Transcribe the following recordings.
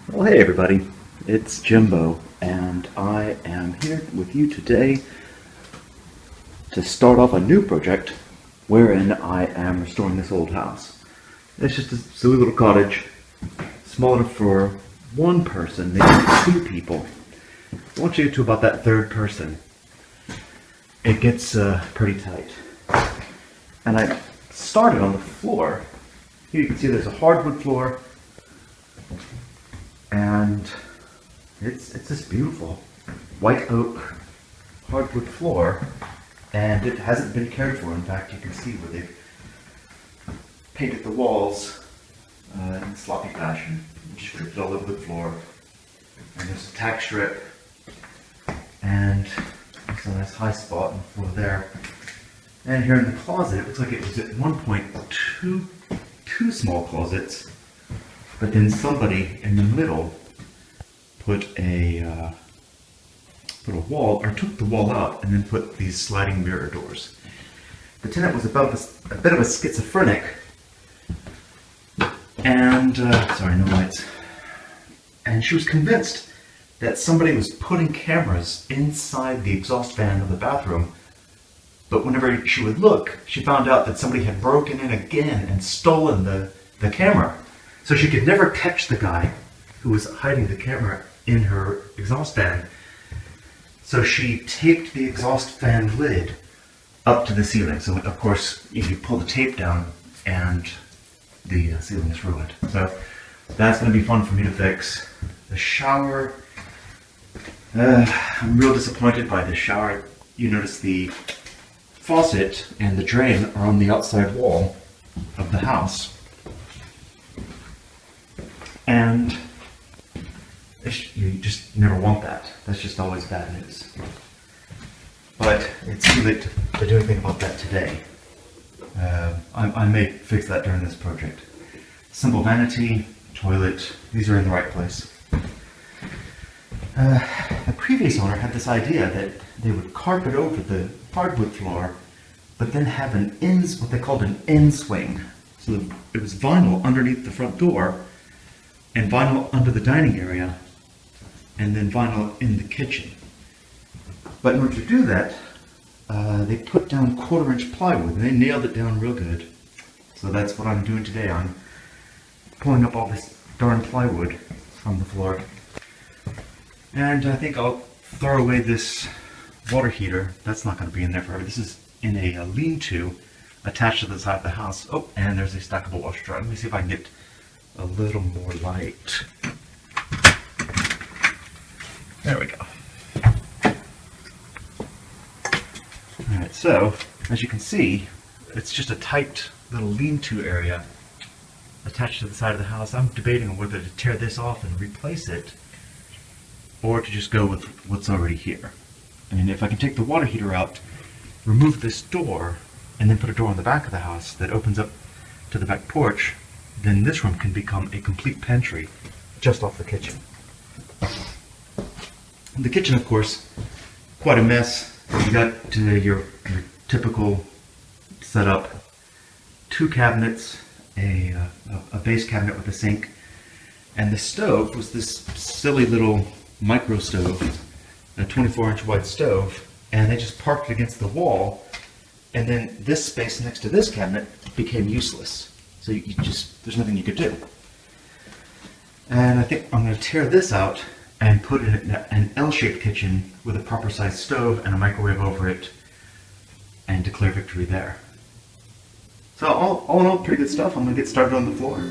Well, hey everybody, it's Jimbo, and I am here with you today to start off a new project wherein I am restoring this old house. It's just a silly little cottage, small enough for one person, maybe two people. Once you get to about that third person, it gets pretty tight. And I started on the floor. Here you can see there's a hardwood floor, and it's this beautiful white oak hardwood floor, and it hasn't been cared for. In fact, you can see where they've painted the walls in sloppy fashion, just dripped all over the floor. And there's a tack strip, and there's a nice high spot on the floor there. And here in the closet, it looks like it was at one point two small closets, but then somebody in the middle put a wall, or took the wall out and then put these sliding mirror doors. The tenant was a bit of a schizophrenic, and sorry, no lights. And she was convinced that somebody was putting cameras inside the exhaust fan of the bathroom. But whenever she would look, she found out that somebody had broken in again and stolen the camera. So she could never catch the guy who was hiding the camera in her exhaust fan. So she taped the exhaust fan lid up to the ceiling. So of course, you pull the tape down and the ceiling is ruined. So that's going to be fun for me to fix. The shower, I'm real disappointed by the shower. You notice the faucet and the drain are on the outside wall of the house, and you just never want that. That's just always bad news. But it's too late to do anything about that today. I may fix that during this project. Simple vanity, toilet, these are in the right place. The previous owner had this idea that they would carpet over the hardwood floor, but then have what they called an end swing. So it was vinyl underneath the front door, and vinyl under the dining area, and then vinyl in the kitchen. But in order to do that, they put down 1/4-inch plywood, and they nailed it down real good. So that's what I'm doing today. I'm pulling up all this darn plywood from the floor. And I think I'll throw away this water heater. That's not going to be in there forever. This is in a lean-to attached to the side of the house. Oh, and there's a stackable washer dryer. Let me see if I can get a little more light. There we go. Alright, so as you can see, it's just a tight little lean-to area attached to the side of the house. I'm debating on whether to tear this off and replace it, or to just go with what's already here. I mean, if I can take the water heater out, remove this door, and then put a door on the back of the house that opens up to the back porch, then this room can become a complete pantry just off the kitchen. The kitchen, of course, quite a mess. You got your typical setup: 2 cabinets, a base cabinet with a sink, and the stove was this silly little micro stove, a 24-inch wide stove, and they just parked it against the wall, and then this space next to this cabinet became useless. So there's nothing you could do. And I think I'm going to tear this out and put in an L-shaped kitchen with a proper sized stove and a microwave over it, and declare victory there. So all in all, pretty good stuff. I'm going to get started on the floor.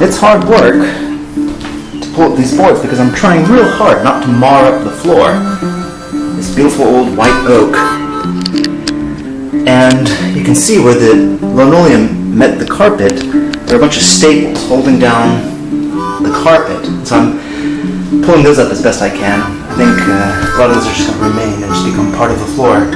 It's hard work to pull up these boards because I'm trying real hard not to mar up the floor. This beautiful old white oak. And you can see where the linoleum met the carpet, there are a bunch of staples holding down the carpet. So I'm pulling those up as best I can. I think a lot of those are just going to remain and just become part of the floor.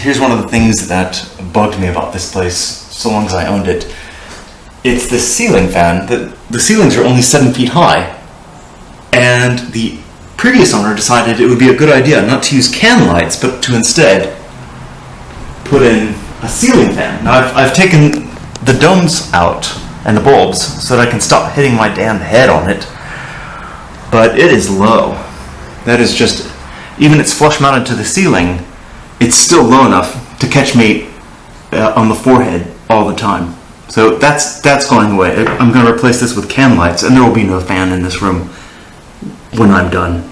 Here's one of the things that bugged me about this place so long as I owned it. It's the ceiling fan. The ceilings are only 7 feet high, and the previous owner decided it would be a good idea not to use can lights, but to instead put in a ceiling fan. Now I've taken the domes out and the bulbs so that I can stop hitting my damn head on it, but it is low. That is just, even it's flush mounted to the ceiling, it's still low enough to catch me on the forehead all the time. So that's going away. I'm going to replace this with can lights, and there will be no fan in this room when I'm done.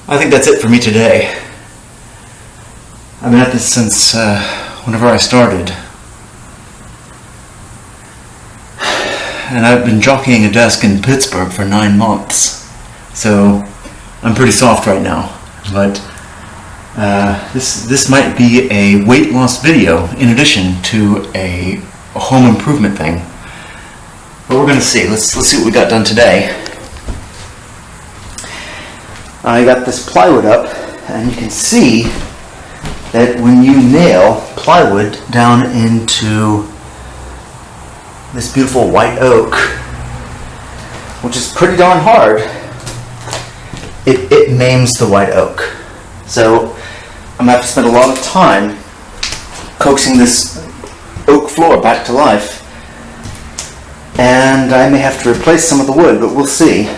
I think that's it for me today. I've been at this since whenever I started. And I've been jockeying a desk in Pittsburgh for 9 months. So I'm pretty soft right now. But this might be a weight loss video in addition to a home improvement thing. But we're going to see. Let's see what we got done today. I got this plywood up, and you can see that when you nail plywood down into this beautiful white oak, which is pretty darn hard, it maims the white oak. So I'm going to have to spend a lot of time coaxing this oak floor back to life, and I may have to replace some of the wood, but we'll see.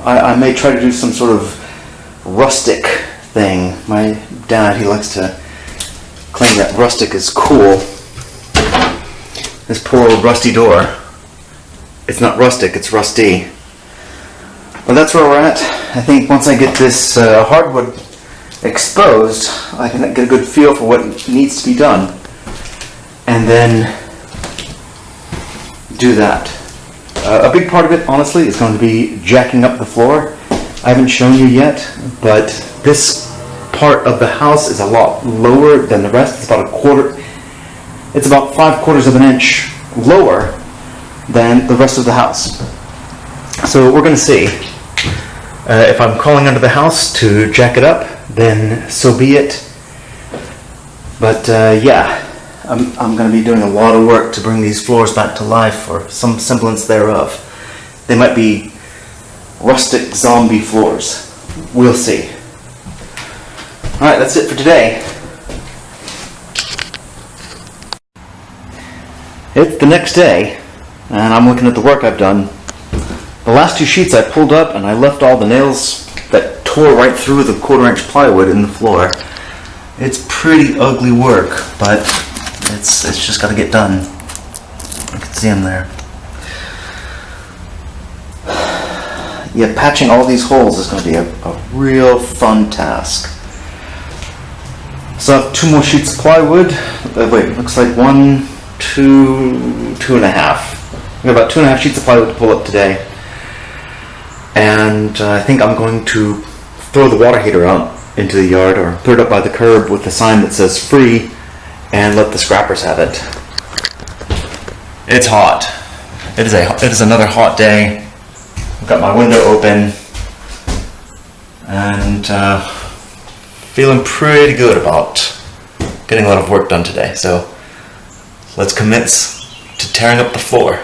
I may try to do some sort of rustic thing. My dad, he likes to claim that rustic is cool. This poor old rusty door. It's not rustic, it's rusty. But that's where we're at. I think once I get this hardwood exposed, I can get a good feel for what needs to be done. And then do that. A big part of it, honestly, is going to be jacking up the floor. I haven't shown you yet, but this part of the house is a lot lower than the rest. It's about it's about 3/4 of an inch lower than the rest of the house. So we're going to see. If I'm calling under the house to jack it up, then so be it. But yeah, I'm going to be doing a lot of work to bring these floors back to life, or some semblance thereof. They might be rustic zombie floors. We'll see. Alright, that's it for today. It's the next day, and I'm looking at the work I've done. The last 2 sheets I pulled up, and I left all the nails that tore right through the 1/4-inch plywood in the floor. It's pretty ugly work, but it's just got to get done. You can see them there. Yeah, patching all these holes is going to be a real fun task. So I have 2 more sheets of plywood. Wait, looks like 1, 2, 2.5. I got about 2.5 sheets of plywood to pull up today. And I think I'm going to throw the water heater out into the yard, or throw it up by the curb with a sign that says free, and let the scrappers have it. It's hot. It is another hot day. I've got my window open, and feeling pretty good about getting a lot of work done today. So let's commence to tearing up the floor.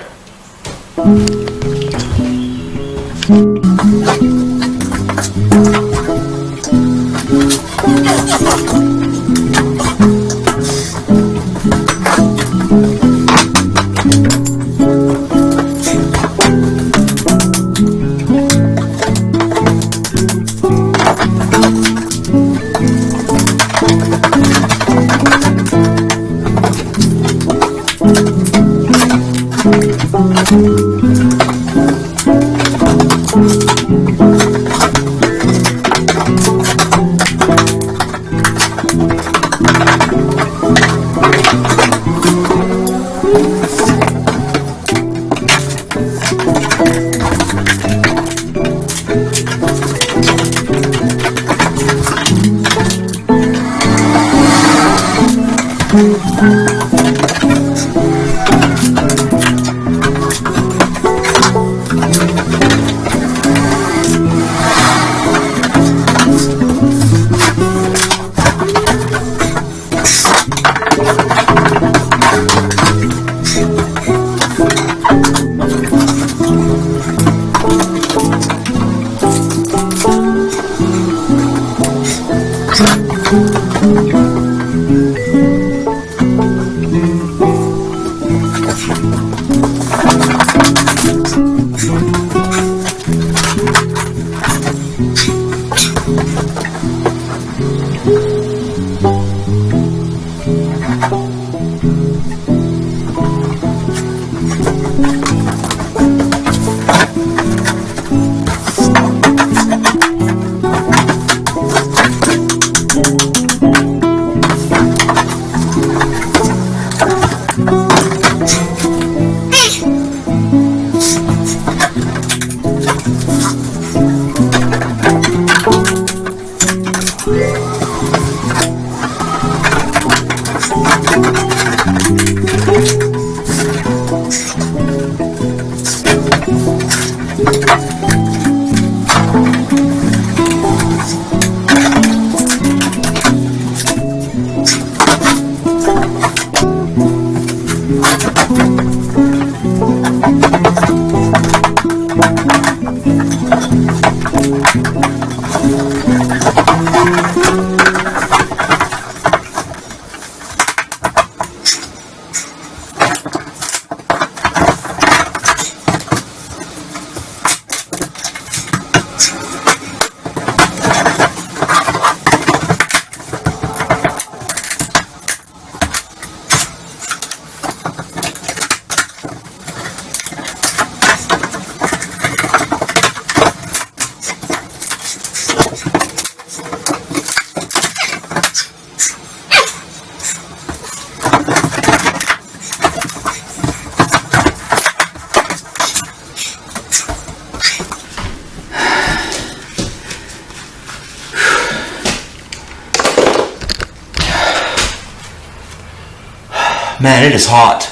Man, it is hot.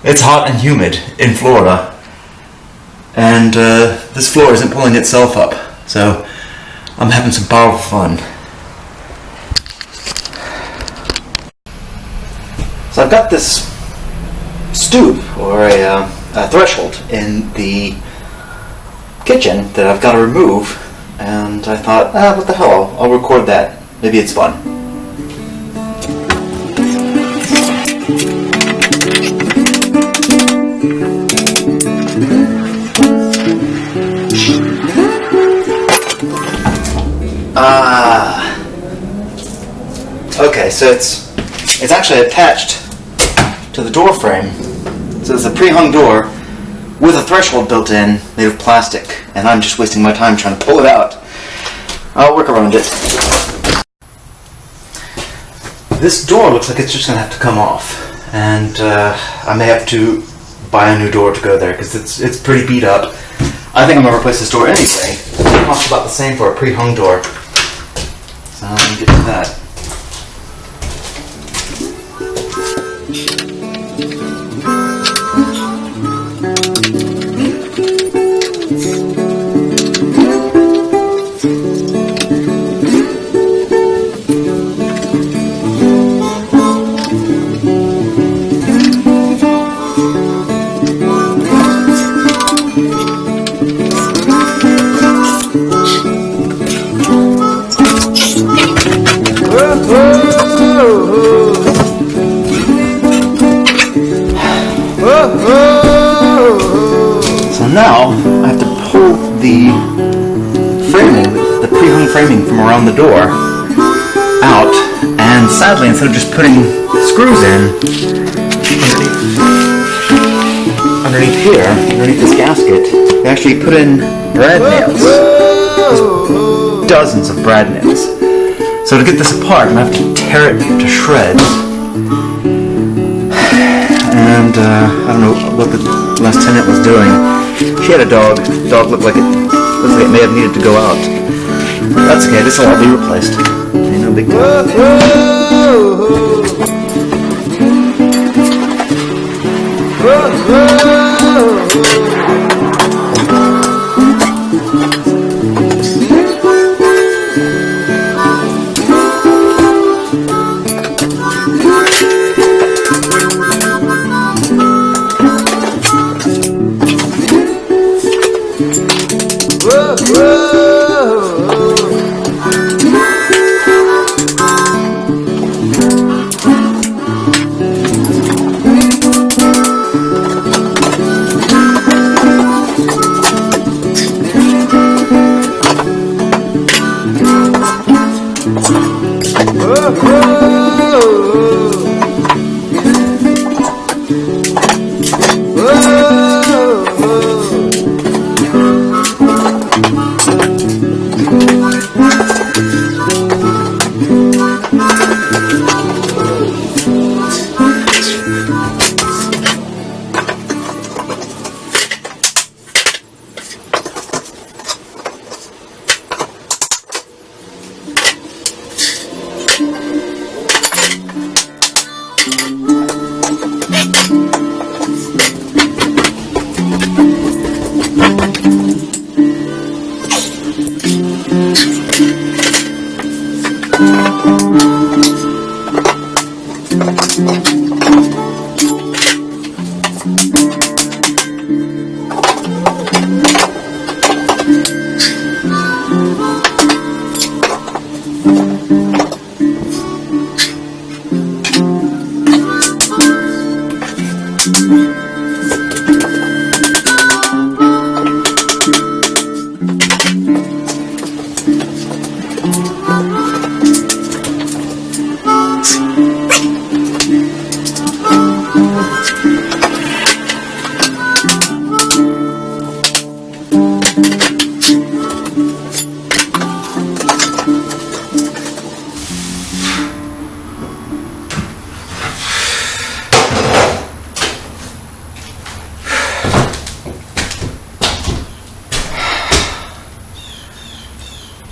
It's hot and humid in Florida. And this floor isn't pulling itself up. So I'm having some powerful fun. So I've got this stoop or a threshold in the kitchen that I've got to remove. And I thought, what the hell, I'll record that. Maybe it's fun. Okay, so it's actually attached to the door frame. So it's a pre-hung door with a threshold built in, made of plastic, and I'm just wasting my time trying to pull it out. I'll work around it. This door looks like it's just going to have to come off, and I may have to buy a new door to go there because it's pretty beat up. I think I'm going to replace this door anyway. It costs about the same for a pre-hung door. So let me get to that. So now I have to pull the framing, the pre-hung framing from around the door out, and sadly, instead of just putting screws in underneath here, underneath this gasket, they actually put in brad nails. There's dozens of brad nails. So to get this apart, I'm going to have to tear it to shreds. And I don't know what the last tenant was doing. She had a dog. The dog looked like it may have needed to go out. That's okay. This will all be replaced. Ain't no big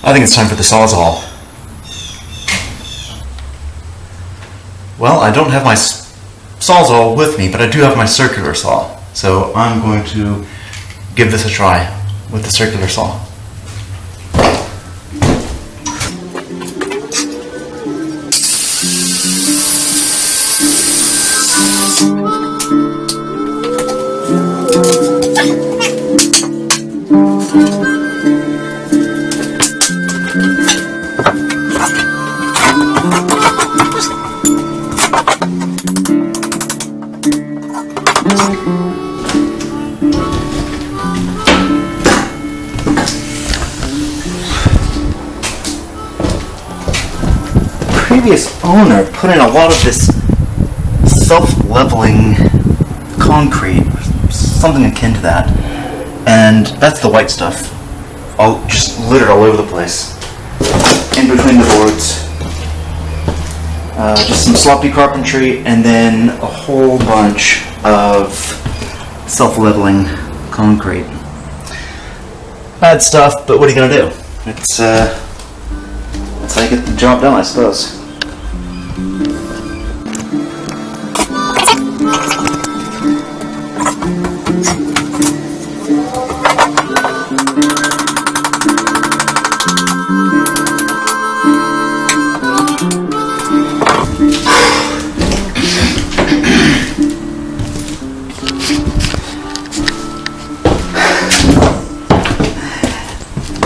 I think it's time for the Sawzall. Well, I don't have my Sawzall with me, but I do have my circular saw. So I'm going to give this a try with the circular saw. Previous owner put in a lot of this self-leveling concrete, something akin to that, and that's the white stuff. I'll just littered all over the place, in between the boards. Just some sloppy carpentry, and then a whole bunch of self-leveling concrete. Bad stuff, but what are you gonna do? It's that's how you get the job done, I suppose.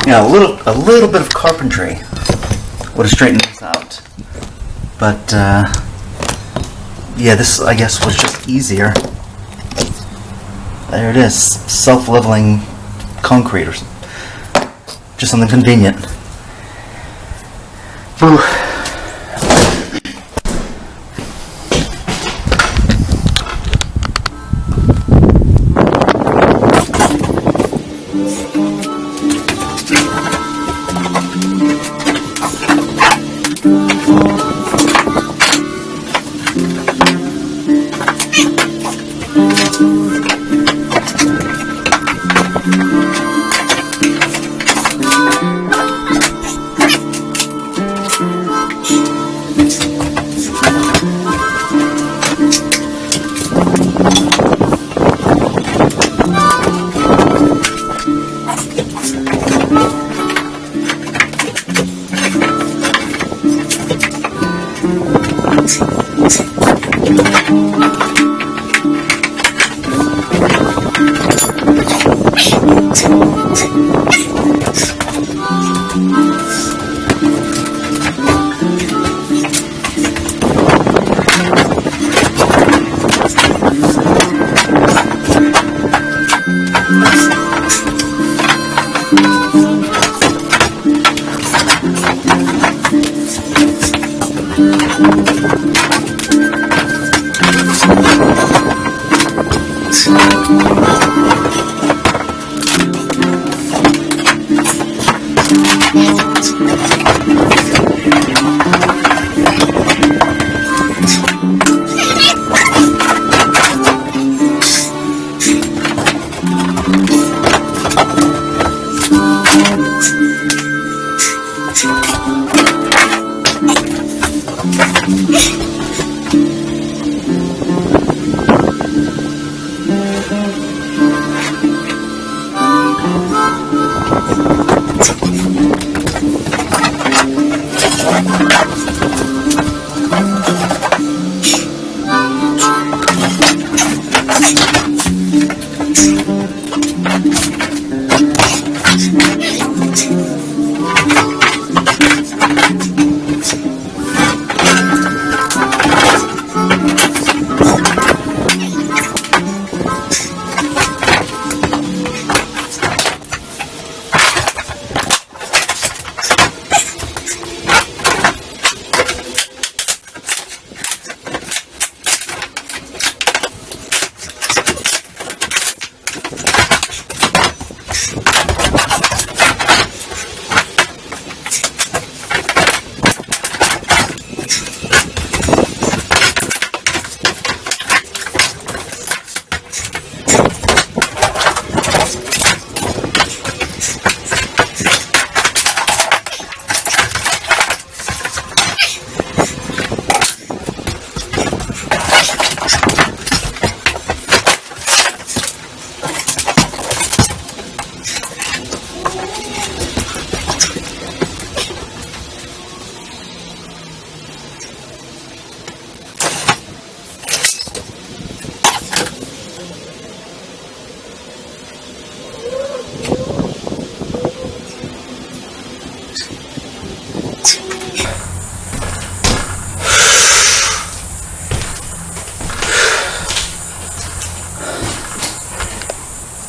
Yeah, a little bit of carpentry would have straightened this out, but yeah, this I guess was just easier. There it is, self-leveling concrete or just something convenient. Ooh.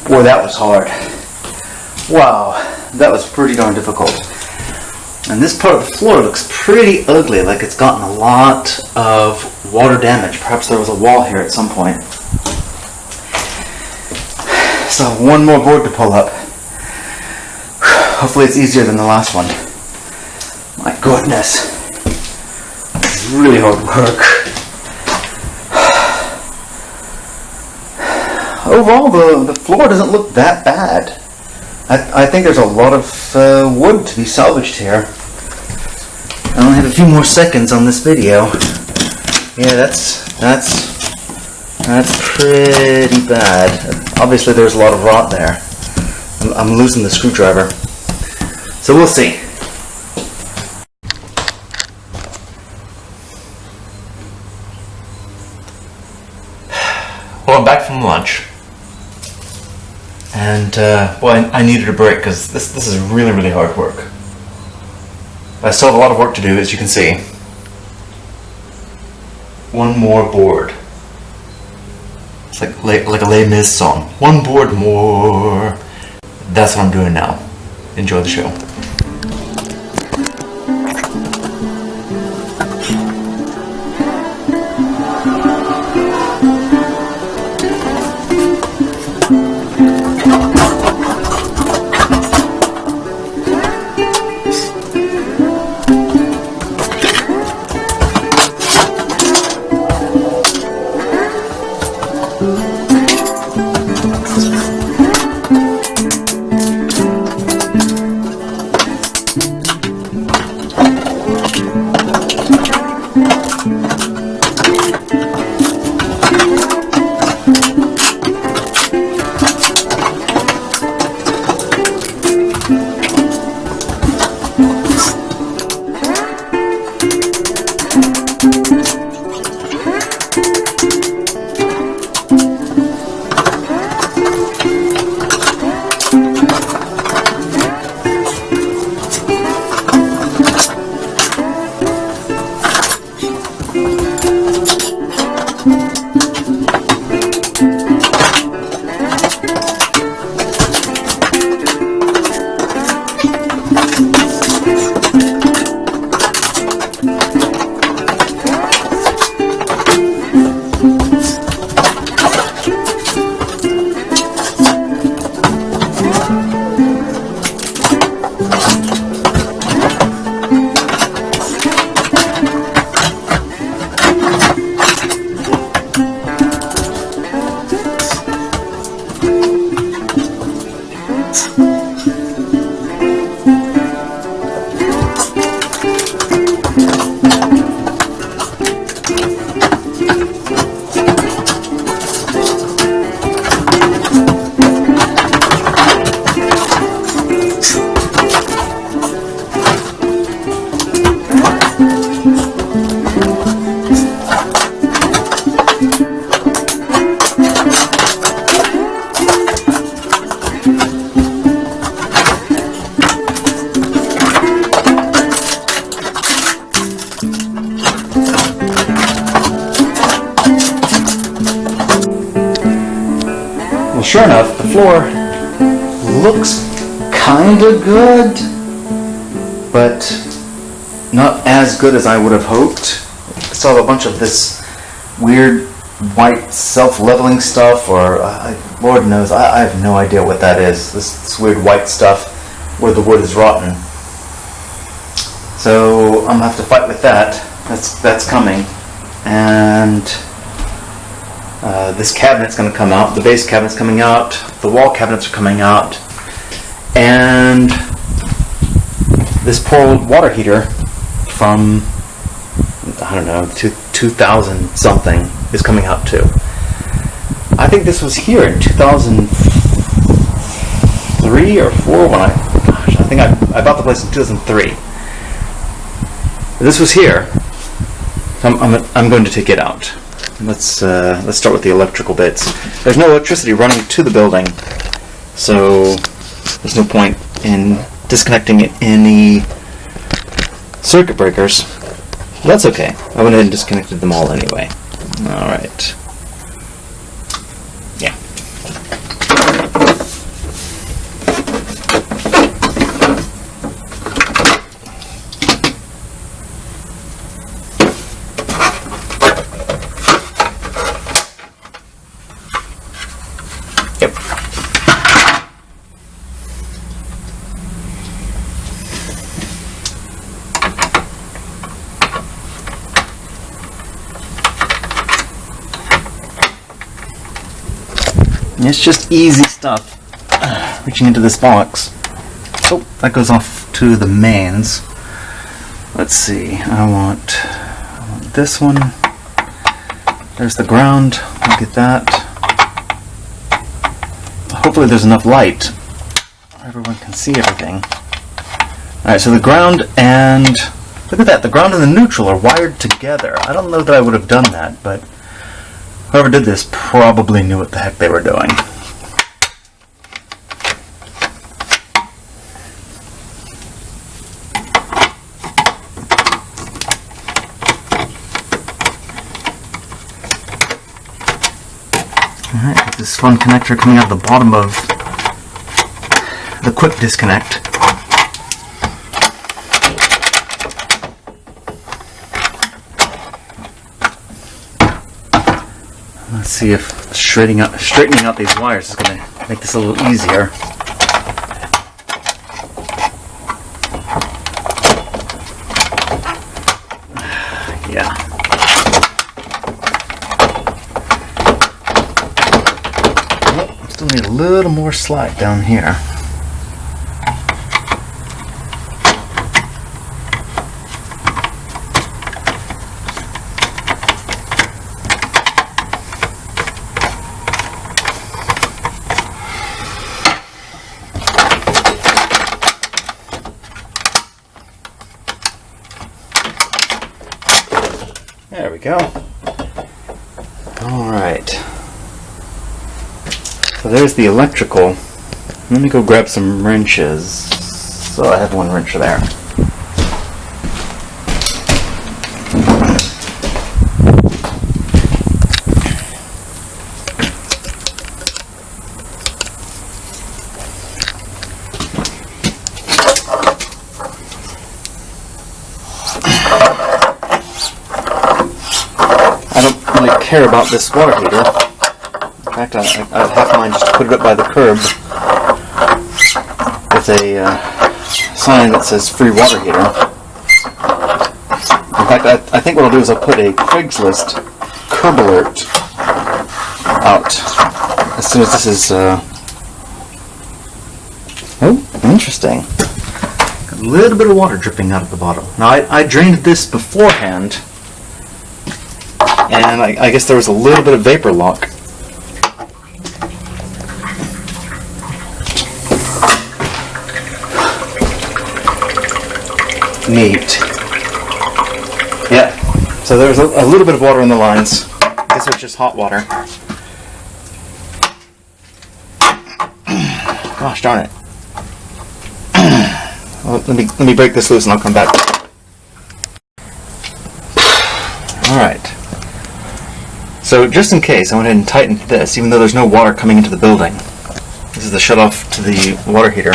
Boy, that was hard. Wow, that was pretty darn difficult. And this part of the floor looks pretty ugly, like it's gotten a lot of water damage. Perhaps there was a wall here at some point. So one more board to pull up. Hopefully it's easier than the last one. My goodness. It's really hard work. Overall, the floor doesn't look that bad. I think there's a lot of wood to be salvaged here. I only have a few more seconds on this video. Yeah, that's pretty bad. Obviously, there's a lot of rot there. I'm losing the screwdriver. So we'll see. Well, I'm back from lunch. And, well, I needed a break because this is really, really hard work. I still have a lot of work to do, as you can see. One more board. It's like a Les Mis song. One board more. That's what I'm doing now. Enjoy the show. Sure enough, the floor looks kinda good, but not as good as I would have hoped. I saw a bunch of this weird white self-leveling stuff, or Lord knows, I have no idea what that is. This weird white stuff where the wood is rotten. So I'm gonna have to fight with that. That's coming, and this cabinet's going to come out, the base cabinet's coming out, the wall cabinets are coming out, and this poor old water heater from, I don't know, 2000 something is coming out too. I think this was here in 2003 or 4 when I think I bought the place in 2003. This was here. I'm going to take it out. Let's start with the electrical bits. There's no electricity running to the building, so there's no point in disconnecting any circuit breakers. That's okay. I went ahead and disconnected them all anyway. Alright. Yeah. It's just easy stuff. Reaching into this box. Oh, that goes off to the mains. Let's see. I want this one. There's the ground. Look at that. Hopefully there's enough light where everyone can see everything. Alright, so the ground and... Look at that. The ground and the neutral are wired together. I don't know that I would have done that, but whoever did this probably knew what the heck they were doing. Alright, got this fun connector coming out the bottom of the quick disconnect. Let's see if straightening out these wires is going to make this a little easier. Yeah. Oh, still need a little more slack down here. There we go. Alright. So there's the electrical. Let me go grab some wrenches. So I have one wrench there. Care about this water heater. In fact, I have half mine just to put it up by the curb with a sign that says free water heater. In fact, I think what I'll do is I'll put a Craigslist curb alert out as soon as this is oh, interesting. A little bit of water dripping out of the bottom. Now I drained this beforehand, and I guess there was a little bit of vapor lock. Neat. Yeah, so there was a little bit of water in the lines. I guess it was just hot water. Gosh darn it. Well, let me break this loose and I'll come back. Alright. So just in case, I went ahead and tightened this, even though there's no water coming into the building. This is the shutoff to the water heater.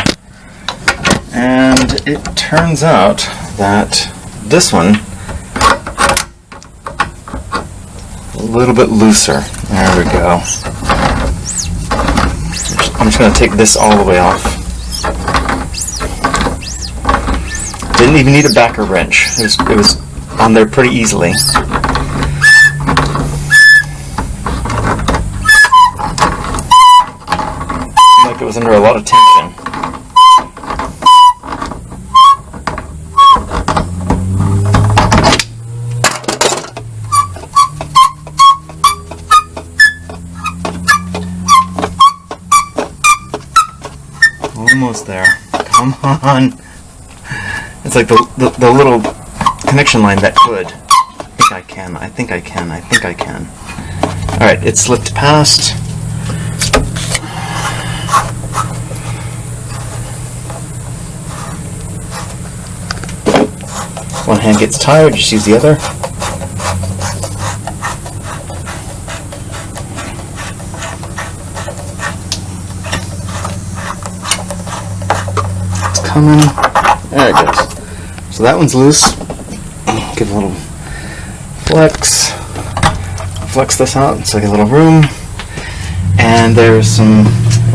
And it turns out that this one a little bit looser. There we go. I'm just going to take this all the way off. Didn't even need a backer wrench. It was on there pretty easily. It was under a lot of tension. Almost there. Come on. It's like the little connection line that could. I think I can. Alright, it slipped past. One hand gets tired, just use the other. It's coming. There it goes. So that one's loose. Give a little flex. Flex this out so I get a little room. And there's some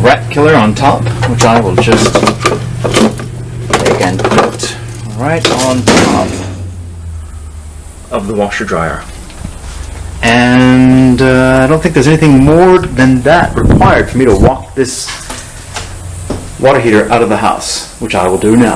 rat killer on top, which I will just take and put right on top of the washer dryer. And I don't think there's anything more than that required for me to walk this water heater out of the house, which I will do now.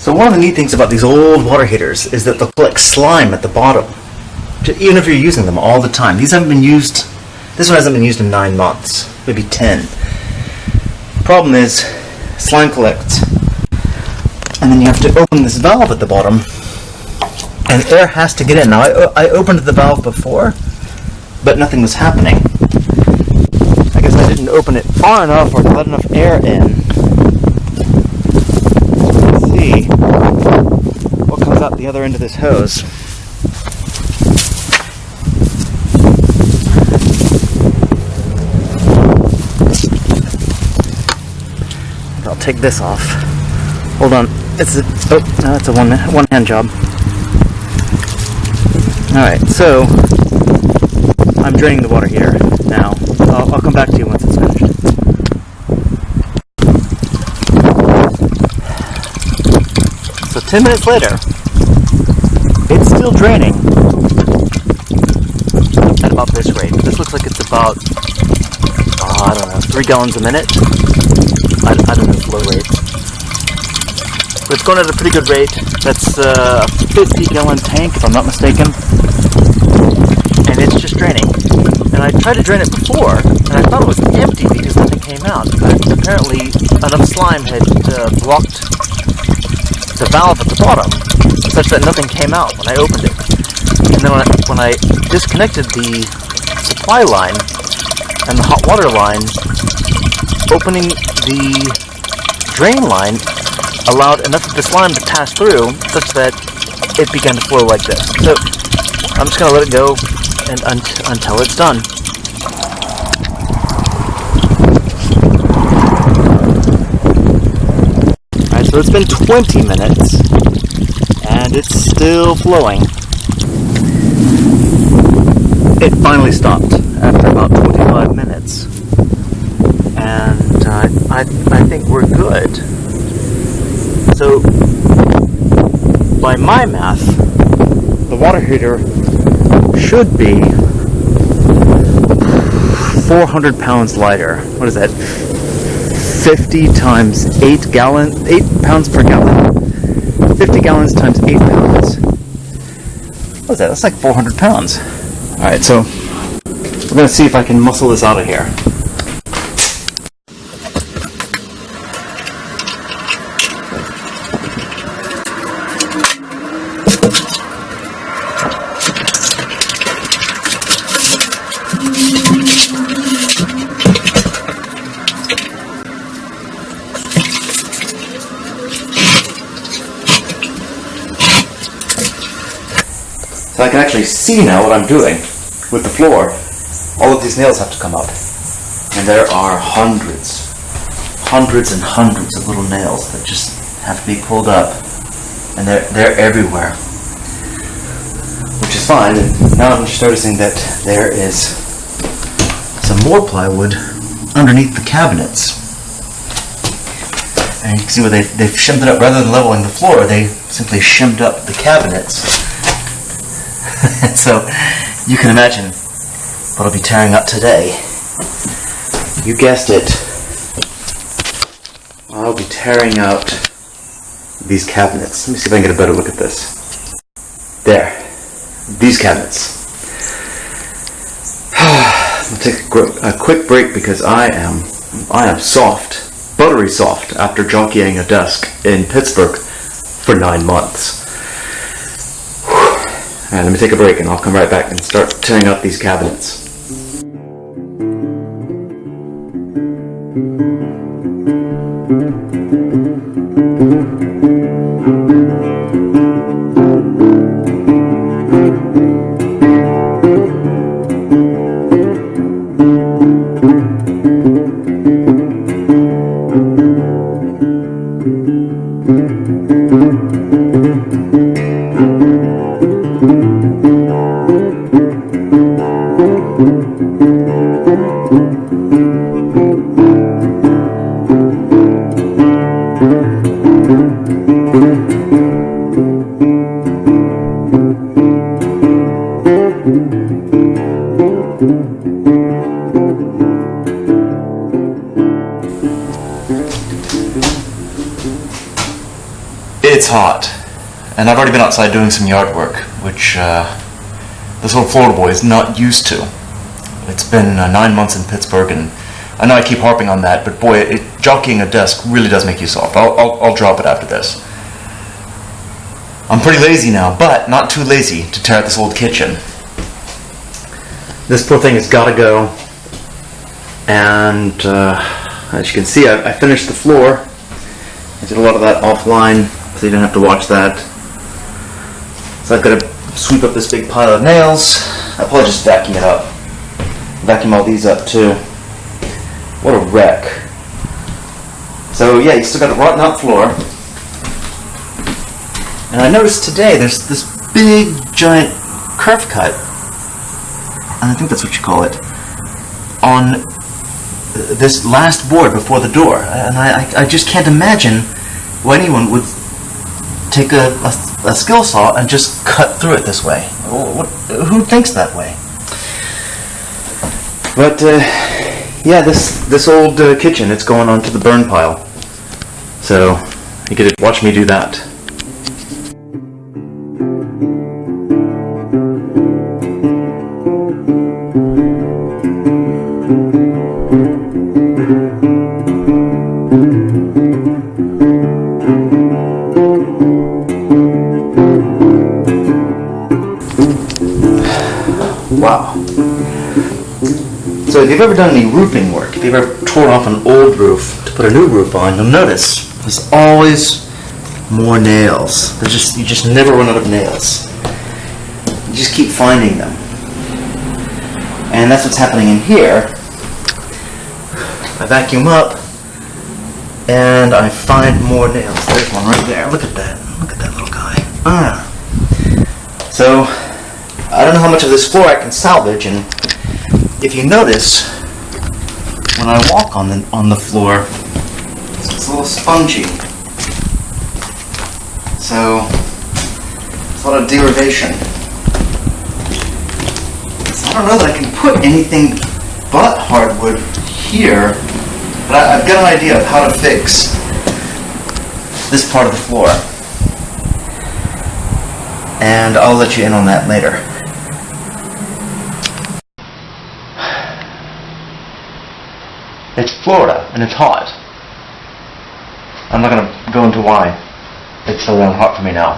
So one of the neat things about these old water heaters is that they'll collect slime at the bottom, even if you're using them all the time. These haven't been used, this one hasn't been used in 9 months, maybe 10. Problem is, slime collects, and then you have to open this valve at the bottom, and air has to get in. Now I opened the valve before, but nothing was happening. I guess I didn't open it far enough or let enough air in. See what comes out the other end of this hose. I'll take this off. Hold on. It's a one hand job. Alright, so I'm draining the water heater now. I'll come back to you once it's finished. So 10 minutes later, it's still draining at about this rate. This looks like it's about, I don't know, 3 gallons a minute. I don't know flow rate. But it's going at a pretty good rate. That's a 50-gallon tank, if I'm not mistaken. And it's just draining. And I tried to drain it before, and I thought it was empty because nothing came out. But apparently enough slime had blocked the valve at the bottom, such that nothing came out when I opened it. And then when I disconnected the supply line and the hot water line, opening the drain line allowed enough of the slime to pass through such that it began to flow like this. So I'm just going to let it go until it's done. So it's been 20 minutes, and it's still flowing. It finally stopped after about 25 minutes, and I think we're good. So, by my math, the water heater should be 400 pounds lighter. What is that? 50 times 8 pounds per gallon. 50 gallons times 8 pounds. What is that? That's like 400 pounds. Alright, so we're going to see if I can muscle this out of here. So I can actually see now what I'm doing with the floor. All of these nails have to come up. And there are hundreds and hundreds of little nails that just have to be pulled up. And they're everywhere. Which is fine. And now I'm just noticing that there is some more plywood underneath the cabinets. And you can see where they've shimmed it up. Rather than leveling the floor, they simply shimmed up the cabinets. So you can imagine what I'll be tearing up today. You guessed it. I'll be tearing out these cabinets. Let me see if I can get a better look at this. There. These cabinets. take a quick break because I am soft, buttery soft after jockeying a desk in Pittsburgh for 9 months. Alright, let me take a break and I'll come right back and start tearing up these cabinets. It's hot, and I've already been outside doing some yard work, which this little Florida boy is not used to. It's been 9 months in Pittsburgh, and I know I keep harping on that, but boy, jockeying a desk really does make you soft. I'll drop it after this. I'm pretty lazy now, but not too lazy to tear out this old kitchen. This poor thing has got to go, and as you can see, I finished the floor. I did a lot of that offline, so you don't have to watch that. So I've got to sweep up this big pile of nails. I'll probably just vacuum it up. Vacuum all these up too. What a wreck. So yeah, you still got a rotten out floor. And I noticed today there's this big giant curve cut, and I think that's what you call it, on this last board before the door. And I just can't imagine why anyone would take a skill saw and just cut through it this way. Who thinks that way? But yeah, this old kitchen, it's going onto the burn pile. So you get to watch me do that. Wow. So if you've ever done any roofing work, if you've ever torn off an old roof to put a new roof on, you'll notice there's always more nails. You just never run out of nails. You just keep finding them. And that's what's happening in here. I vacuum up and I find more nails. There's one right there. Look at that. Look at that little guy. So I don't know how much of this floor I can salvage, and if you notice, when I walk on the floor, it's a little spongy. So it's a lot of derivation. So I don't know that I can put anything but hardwood here, but I've got an idea of how to fix this part of the floor, and I'll let you in on that later. It's Florida, and it's hot. I'm not going to go into why it's so damn hot for me now.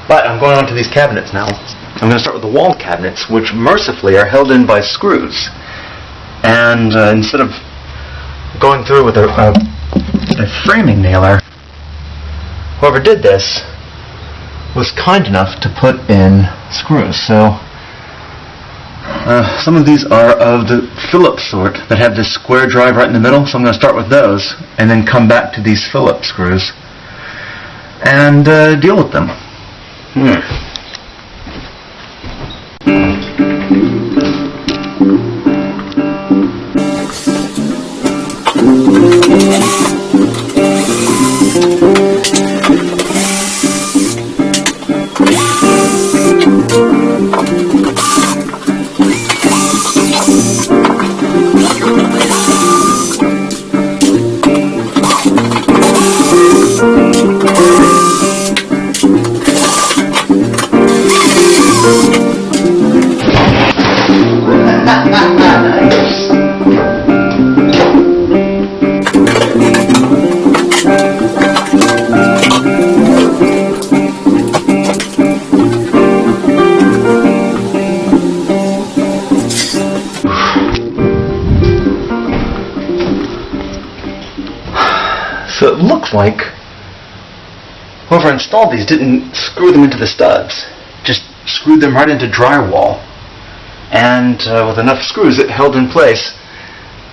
But I'm going on to these cabinets now. I'm going to start with the wall cabinets, which mercifully are held in by screws. And instead of going through with a framing nailer, whoever did this was kind enough to put in screws. So some of these are of the Phillips sort that have this square drive right in the middle, so I'm going to start with those and then come back to these Phillips screws and deal with them. whoever installed these didn't screw them into the studs, just screwed them right into drywall. And with enough screws, it held in place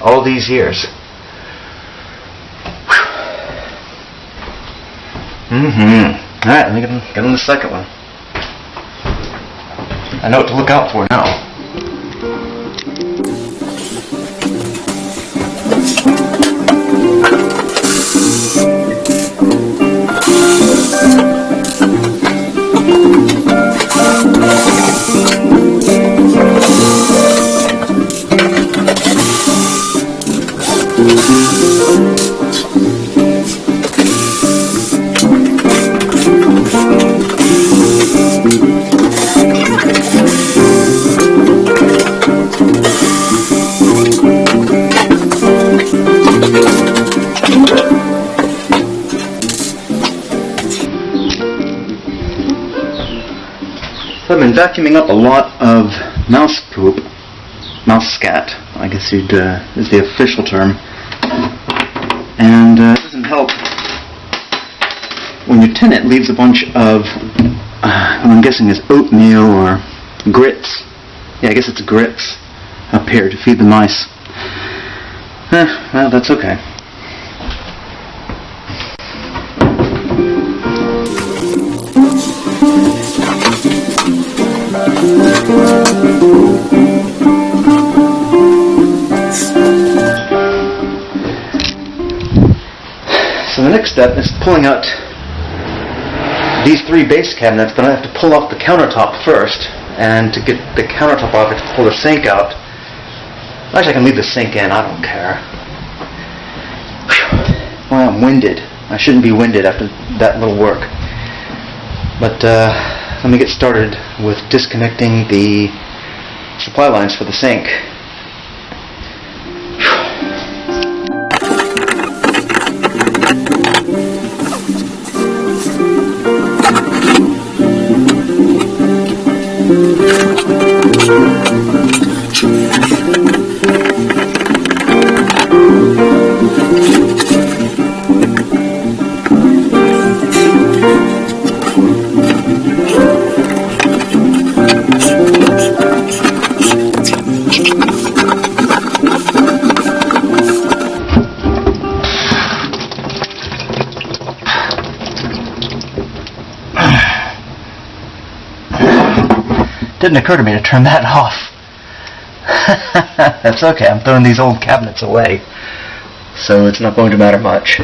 all these years. Alright, let me get on the second one. I know what to look out for now. So I've been vacuuming up a lot of mouse poop, mouse scat, I guess is the official term, and it doesn't help when your tenant leaves a bunch of, what I'm guessing is oatmeal or grits. Yeah, I guess it's grits up here to feed the mice. Well, that's okay. So the next step is pulling out these 3 base cabinets, but I have to pull off the countertop first, and to get the countertop off, I have to pull the sink out. Actually, I can leave the sink in, I don't care. Well, I'm winded. I shouldn't be winded after that little work. But let me get started with disconnecting the supply lines for the sink. Didn't occur to me to turn that off. That's okay, I'm throwing these old cabinets away, so it's not going to matter much.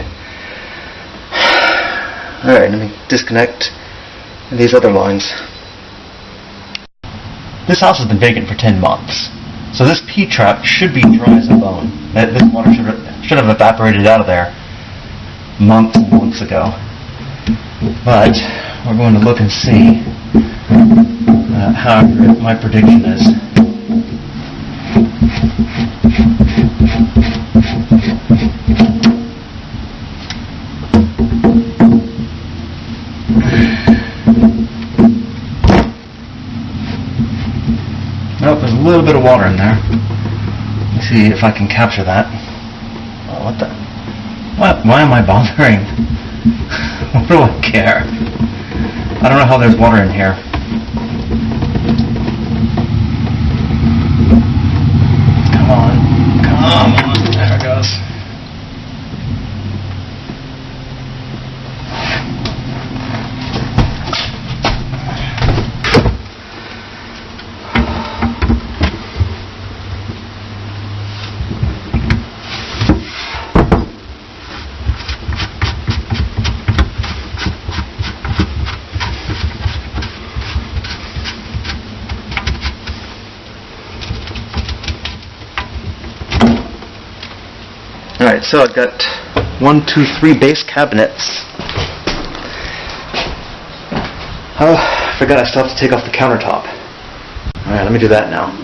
Alright, let me disconnect these other lines. This house has been vacant for 10 months, so this P-trap should be dry as a bone. This water should have evaporated out of there months and months ago. But we're going to look and see how accurate my prediction is. Nope, there's a little bit of water in there. Let's see if I can capture that. Oh, what the? Why am I bothering? What do I care? I don't know how there's water in here. Come on, there it goes. Alright, so I've got 1, 2, 3 base cabinets. Oh, I forgot I still have to take off the countertop. Alright, let me do that now.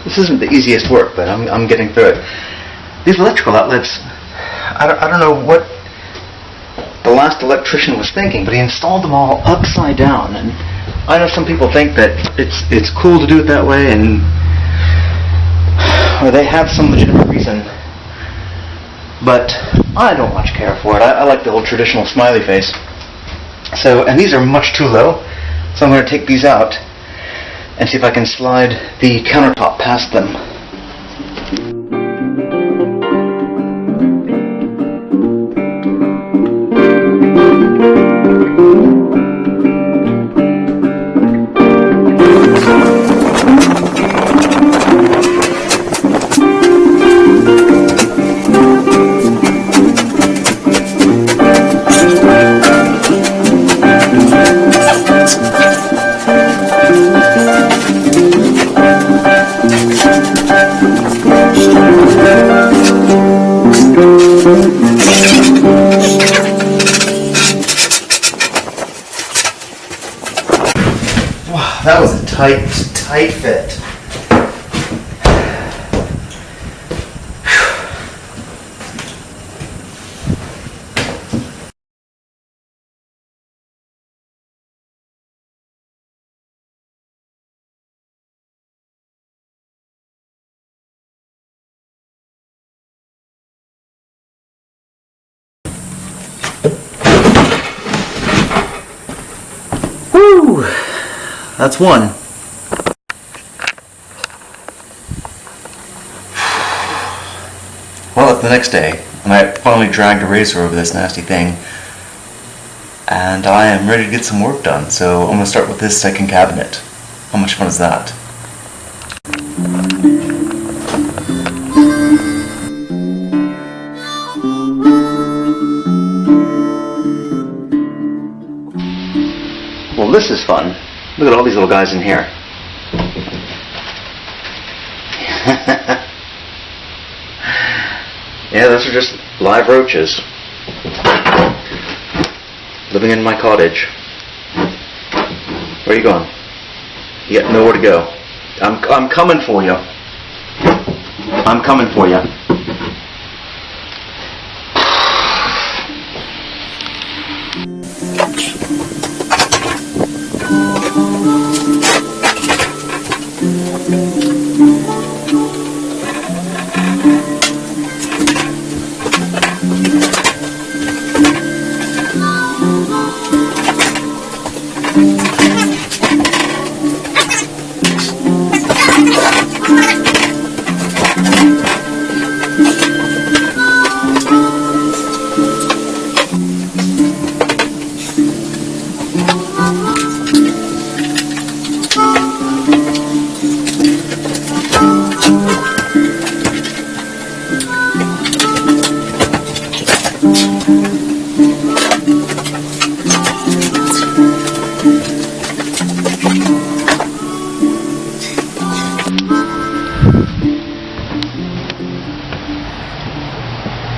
This isn't the easiest work, but I'm getting through it. These electrical outlets, I don't know what the last electrician was thinking, but he installed them all upside down. And I know some people think that it's cool to do it that way, or they have some legitimate reason. But I don't much care for it. I like the old traditional smiley face. So, and these are much too low, so I'm going to take these out and see if I can slide the countertop past them. That was a tight fit. Woo! That's one. Well, it's the next day, and I finally dragged a razor over this nasty thing, and I am ready to get some work done, so I'm going to start with this second cabinet. How much fun is that? Well, this is fun. Look at all these little guys in here. Yeah, those are just live roaches living in my cottage. Where are you going? You got nowhere to go. I'm coming for you. I'm coming for you.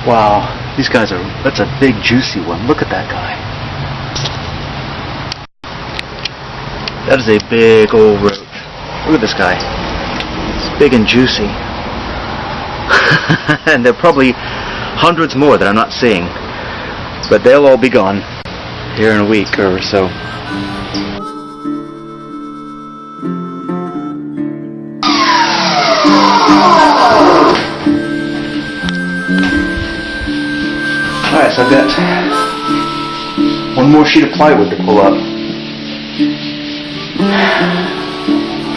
Wow, these guys that's a big juicy one. Look at that guy. That is a big old roach. Look at this guy. It's big and juicy. And there are probably hundreds more that I'm not seeing. But they'll all be gone here in a week or so. Alright, so I've got one more sheet of plywood to pull up.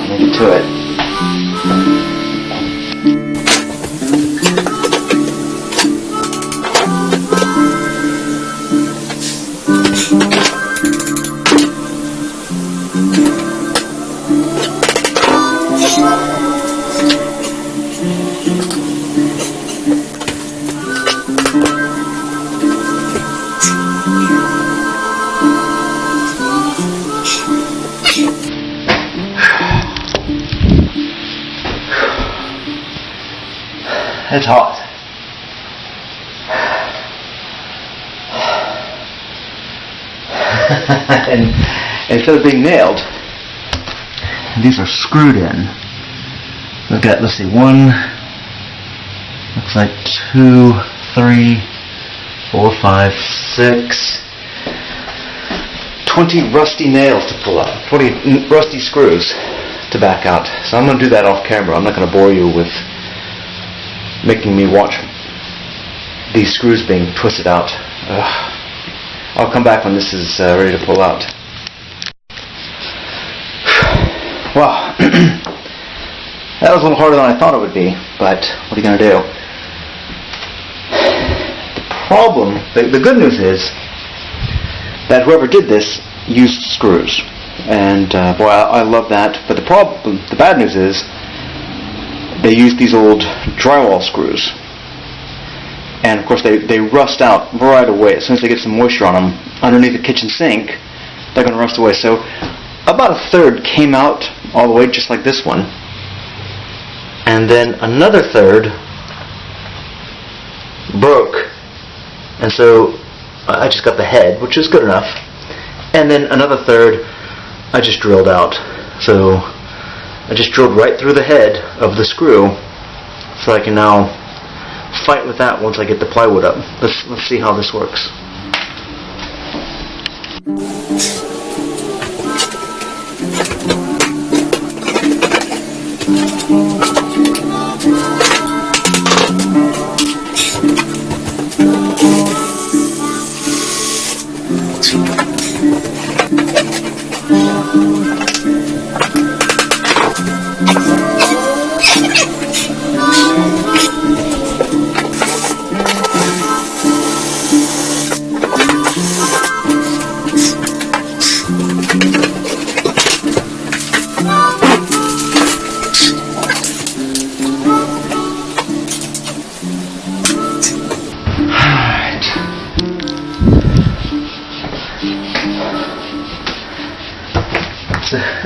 Make it to it. It's hot. And instead of being nailed, these are screwed in. We've got, let's see, 1, looks like 2, 3, 4, 5, 6, 20 rusty nails to pull out, 20 rusty screws to back out. So I'm going to do that off camera. I'm not going to bore you with making me watch these screws being twisted out. I'll come back when this is ready to pull out. Wow. That was a little harder than I thought it would be, but what are you going to do? The problem, the good news is that whoever did this used screws. And boy, I love that. But the bad news is they used these old drywall screws. And of course they rust out right away. As soon as they get some moisture on them underneath the kitchen sink, they're going to rust away. So about a third came out all the way, just like this one. And then another third broke. And so I just got the head, which is good enough. And then another third I just drilled out. So I just drilled right through the head of the screw, so I can now fight with that once I get the plywood up. Let's see how this works.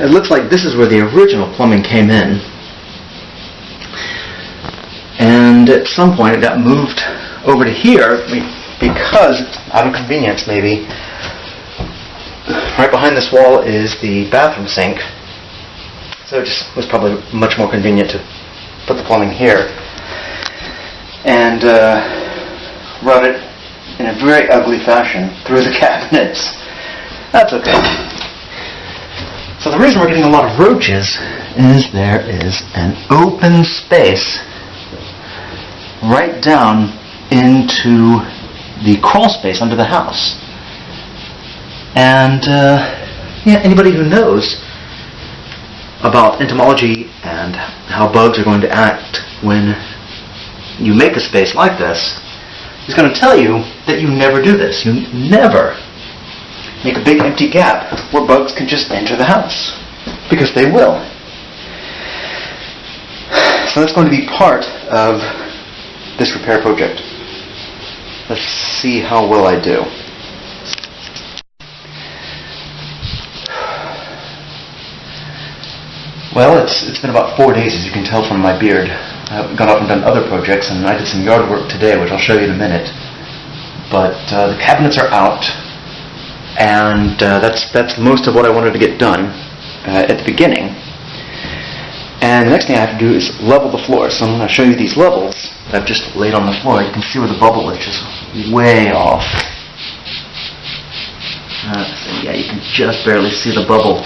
It looks like this is where the original plumbing came in, and at some point it got moved over to here because, out of convenience maybe, right behind this wall is the bathroom sink, so it just was probably much more convenient to put the plumbing here and run it in a very ugly fashion through the cabinets. That's okay. So the reason we're getting a lot of roaches is there is an open space right down into the crawl space under the house. And anybody who knows about entomology and how bugs are going to act when you make a space like this is going to tell you that you never do this. You never make a big empty gap where bugs can just enter the house, because they will. So that's going to be part of this repair project. Let's see how well I do. Well, it's been about 4 days, as you can tell from my beard. I've gone off and done other projects, and I did some yard work today, which I'll show you in a minute. But the cabinets are out, and that's most of what I wanted to get done at the beginning. And the next thing I have to do is level the floor. So I'm going to show you these levels that I've just laid on the floor. You can see where the bubble is just way off. So yeah, you can just barely see the bubble.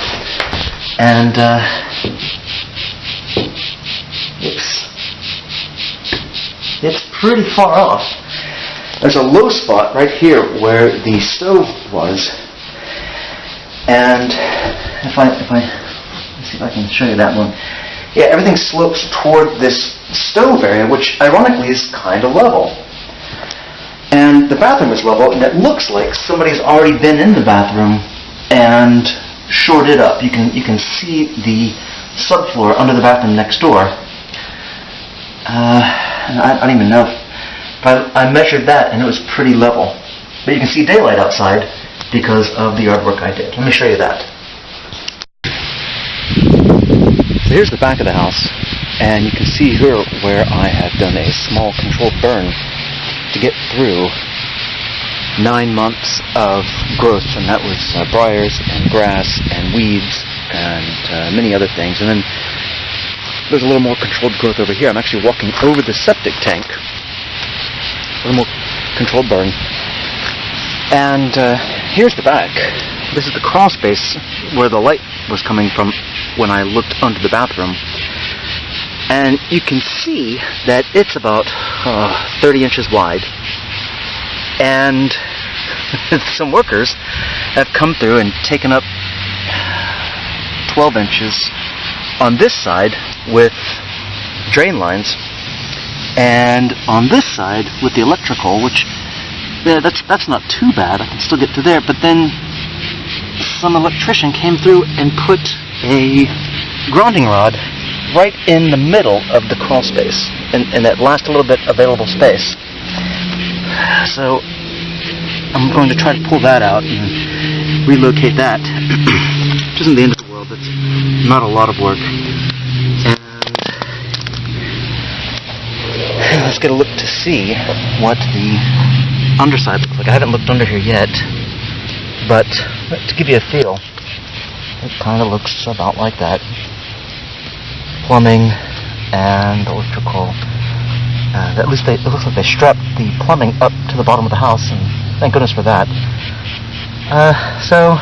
And it's pretty far off. There's a low spot right here where the stove was, and if I let's see if I can show you that one. Yeah, everything slopes toward this stove area, which ironically is kind of level. And the bathroom is level, and it looks like somebody's already been in the bathroom and shored it up. You can see the subfloor under the bathroom next door. I don't even know. But I measured that, and it was pretty level. But you can see daylight outside because of the yard work I did. Let me show you that. So here's the back of the house. And you can see here where I have done a small controlled burn to get through 9 months of growth, and that was briars and grass and weeds and many other things. And then there's a little more controlled growth over here. I'm actually walking over the septic tank. A little more controlled burn. And here's the back. This is the crawl space where the light was coming from when I looked under the bathroom. And you can see that it's about 30 inches wide. And some workers have come through and taken up 12 inches on this side with drain lines, and on this side with the electrical, which, yeah, that's not too bad. I can still get to there, but then some electrician came through and put a grounding rod right in the middle of the crawl space, in that last little bit available space. So I'm going to try to pull that out and relocate that, which isn't the end of the world. It's not a lot of work. And let's get a look to see what the underside looks like. I haven't looked under here yet, but to give you a feel, it kind of looks about like that. Plumbing and electrical. At least it looks like they strapped the plumbing up to the bottom of the house, and thank goodness for that. So,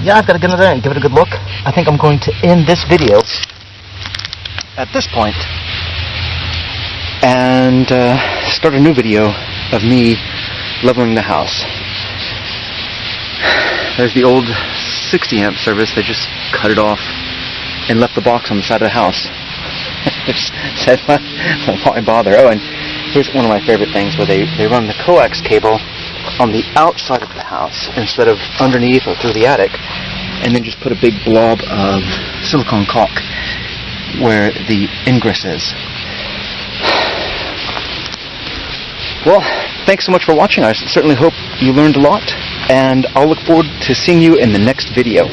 yeah, I've got to get in there and give it a good look. I think I'm going to end this video at this point and start a new video of me leveling the house. There's the old 60 amp service. They just cut it off and left the box on the side of the house. Said, why bother? Oh, and here's one of my favorite things, where they run the coax cable on the outside of the house instead of underneath or through the attic, and then just put a big blob of silicone caulk where the ingress is. Well, thanks so much for watching. I certainly hope you learned a lot, and I'll look forward to seeing you in the next video.